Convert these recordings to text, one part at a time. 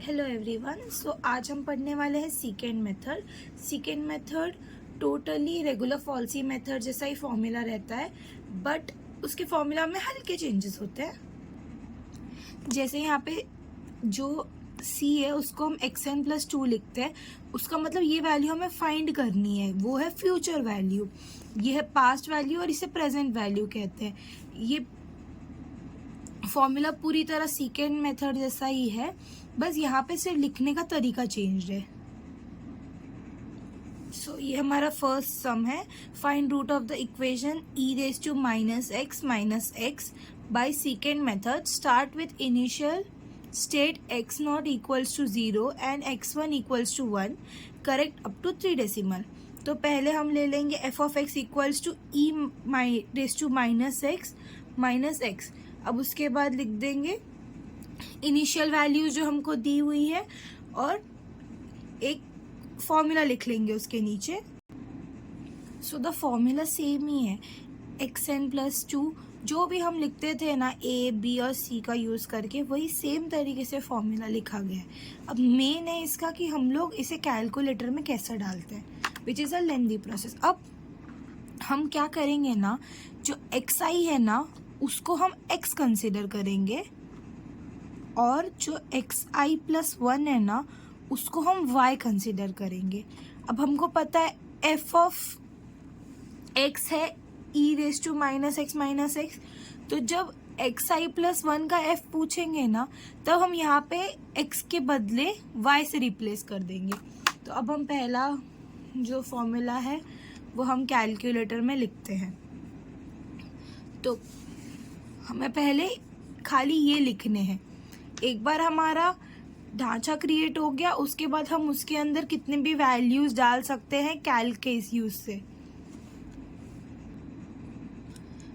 Hello everyone. सो आज हम पढ़ने वाले हैं सीकेंड method. सीकेंड method totally regular falsies method जैसा ही फॉर्मूला रहता है, बट उसके फॉर्मूला में हल्के चेंजेस होते हैं। जैसे यहाँ पे जो c है उसको हम xn+2 लिखते हैं। उसका मतलब ये वैल्यू हमें फाइंड करनी है, वो है फ्यूचर वैल्यू। ये है पास्ट वैल्यू और इसे प्रेजेंट वैल्यू कहते हैं। ये फॉर्मूला पूरी तरह सीकेंड मेथड जैसा ही है, बस यहाँ पे सिर्फ लिखने का तरीका चेंज है। सो ये हमारा फर्स्ट सम है। Find root of the equation e⁻x by secant method. Start with initial state x0 equals to 0 and x1 equals to 1, correct up to 3 decimal. तो पहले हम ले लेंगे f(x) इक्वल्स टू e⁻x। अब उसके बाद लिख देंगे इनिशियल वैल्यू जो हमको दी हुई है और एक फॉर्मूला लिख लेंगे उसके नीचे। सो द फॉर्मूला सेम ही है, xn+2 जो भी हम लिखते थे ना a, b और c का यूज़ करके, वही सेम तरीके से फॉर्मूला लिखा गया है। अब मेन है इसका कि हम लोग इसे कैलकुलेटर में कैसे डालते हैं, which is a lengthy process. अब हम क्या करेंगे ना, जो xi है ना उसको हम x कंसिडर करेंगे और जो xi+1 है ना उसको हम y कंसिडर करेंगे। अब हमको पता है f(x) है e⁻x-x, तो जब xi+1 का f पूछेंगे ना तब हम यहाँ पे x के बदले y से रिप्लेस कर देंगे। तो अब हम पहला जो फॉर्मूला है वो हम कैलकुलेटर में लिखते हैं। तो हमें पहले खाली ये लिखने हैं। एक बार हमारा ढांचा क्रिएट हो गया, उसके बाद हम उसके अंदर कितने भी वैल्यूज डाल सकते हैं कैल्क के इस यूज से।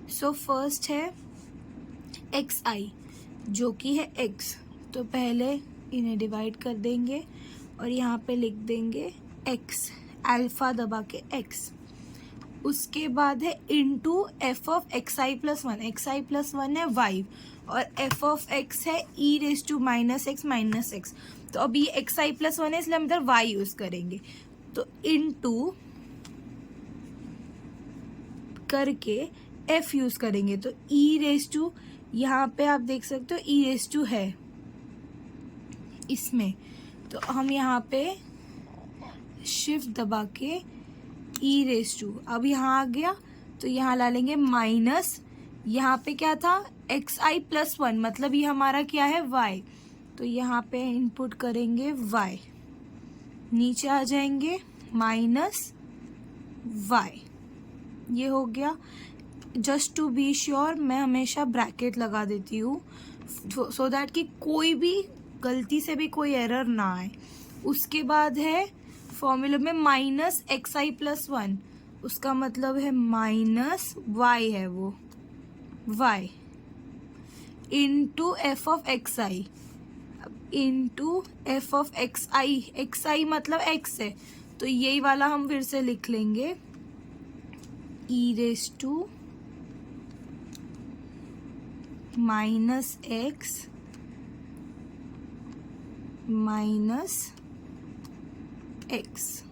सो फर्स्ट है xi जो कि है x, तो पहले इन्हें डिवाइड कर देंगे और यहाँ पे लिख देंगे x, अल्फा दबा के x। उसके बाद है इनटू f(xi+1), xi+1 है y और f(x) है e⁻x-x। तो अब ये xi+1 है इसलिए हम इधर y यूज करेंगे, तो इनटू करके f यूज करेंगे। तो e⁻, यहाँ पे आप देख सकते हो e⁻ है इसमें, तो हम यहाँ पे शिफ्ट दबा के e⁻, अब यहाँ आ गया तो यहाँ ला लेंगे माइनस, यहाँ पे क्या था xi+1 मतलब ये हमारा क्या है y, तो यहाँ पे इनपुट करेंगे y, नीचे आ जाएंगे माइनस y। ये हो गया। जस्ट टू बी श्योर मैं हमेशा ब्रैकेट लगा देती हूँ सो दैट कि कोई भी गलती से भी कोई एरर ना आए। उसके बाद है फॉर्मूले में माइनस xi+1, उसका मतलब है माइनस y है वो y into f(xi), into f(xi), xi मतलब x है, तो यही वाला हम फिर से लिख लेंगे e⁻x माइनस x।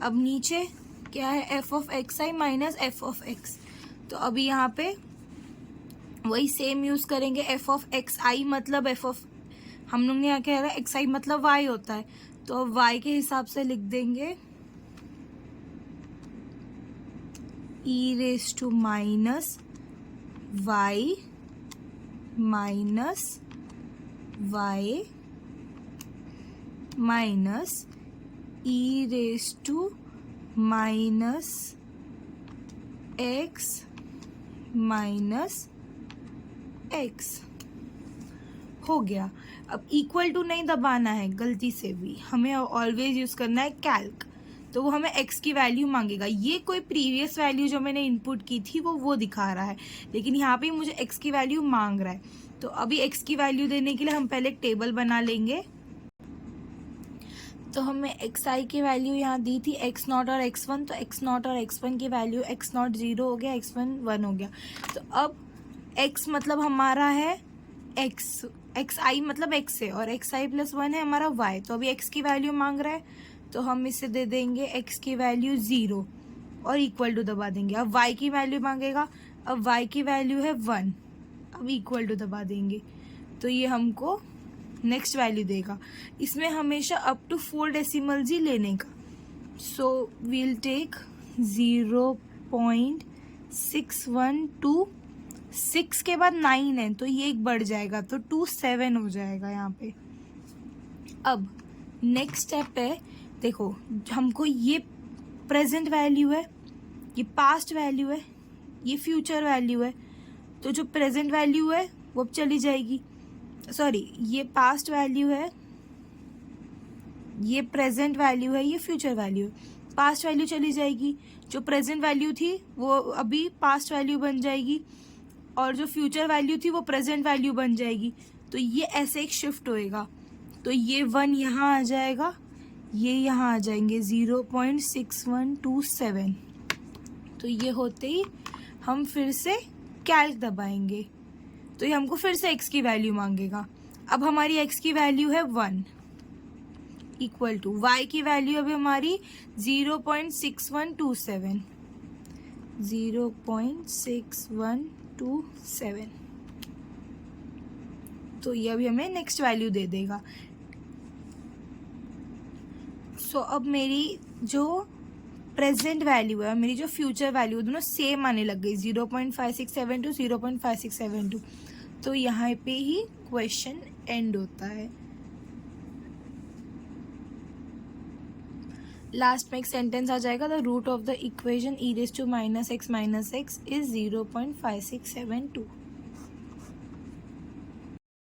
अब नीचे क्या है f(xi माइनस f(x), तो अभी यहाँ पे वही सेम यूज करेंगे। f(xi) मतलब हम लोग ने यहाँ क्या है xi मतलब y होता है, तो y के हिसाब से लिख देंगे e⁻y minus y minus e⁻x minus x हो गया। अब इक्वल टू नहीं दबाना है गलती से भी, हमें ऑलवेज यूज करना है कैल्क, तो वो हमें x की वैल्यू मांगेगा। ये कोई प्रीवियस वैल्यू जो मैंने इनपुट की थी वो दिखा रहा है, लेकिन यहाँ पे मुझे x की वैल्यू मांग रहा है। तो अभी x की वैल्यू देने के लिए हम पहले एक टेबल बना लेंगे। तो हमें xi की वैल्यू यहाँ दी थी x0 और x1, तो x0 और x1 की वैल्यू x0 0 हो गया, x1 1 हो गया। तो अब x मतलब हमारा है x, एक्स आई मतलब एक्स है और एक्स आई प्लस 1 है हमारा वाई, तो अभी एक्स की वैल्यू मांग रहा है तो हम इसे दे देंगे एक्स की वैल्यू 0 और इक्वल टू दबा देंगे। अब वाई की वैल्यू मांगेगा, अब वाई की वैल्यू है 1, अब इक्वल टू दबा देंगे तो ये हमको नेक्स्ट वैल्यू देगा। इसमें हमेशा अप टू 4 डेसिमल्स ही लेने का, सो वील टेक 0.612, 6 के बाद 9 है तो ये एक बढ़ जाएगा तो 27 हो जाएगा यहाँ पे। अब नेक्स्ट स्टेप है, देखो हमको ये प्रेजेंट वैल्यू है, ये पास्ट वैल्यू है, ये फ्यूचर वैल्यू है, तो जो प्रेजेंट वैल्यू है वो अब चली जाएगी, सॉरी ये पास्ट वैल्यू है, ये प्रेजेंट वैल्यू है, ये फ्यूचर वैल्यू है, पास्ट वैल्यू चली जाएगी, जो प्रेजेंट वैल्यू थी वो अभी पास्ट वैल्यू बन जाएगी और जो फ्यूचर वैल्यू थी वो प्रेजेंट वैल्यू बन जाएगी, तो ये ऐसे एक शिफ्ट होएगा, तो ये 1 यहाँ आ जाएगा, ये यहाँ आ जाएंगे 0.6127, तो ये होते ही हम फिर से कैल्क दबाएंगे तो ये हमको फिर से x की वैल्यू मांगेगा। अब हमारी x की वैल्यू है 1 इक्वल टू y की वैल्यू अभी हमारी 0.6127, 0.6127, तो ये अभी हमें नेक्स्ट वैल्यू दे देगा। सो अब मेरी जो प्रेजेंट वैल्यू है, मेरी जो फ्यूचर वैल्यू, दोनों सेम आने लग गई, 0.5672, 0.5672, तो यहाँ पे ही क्वेश्चन एंड होता है। लास्ट में एक सेंटेंस आ जाएगा, the root of the equation e raised to -x is 0.5672।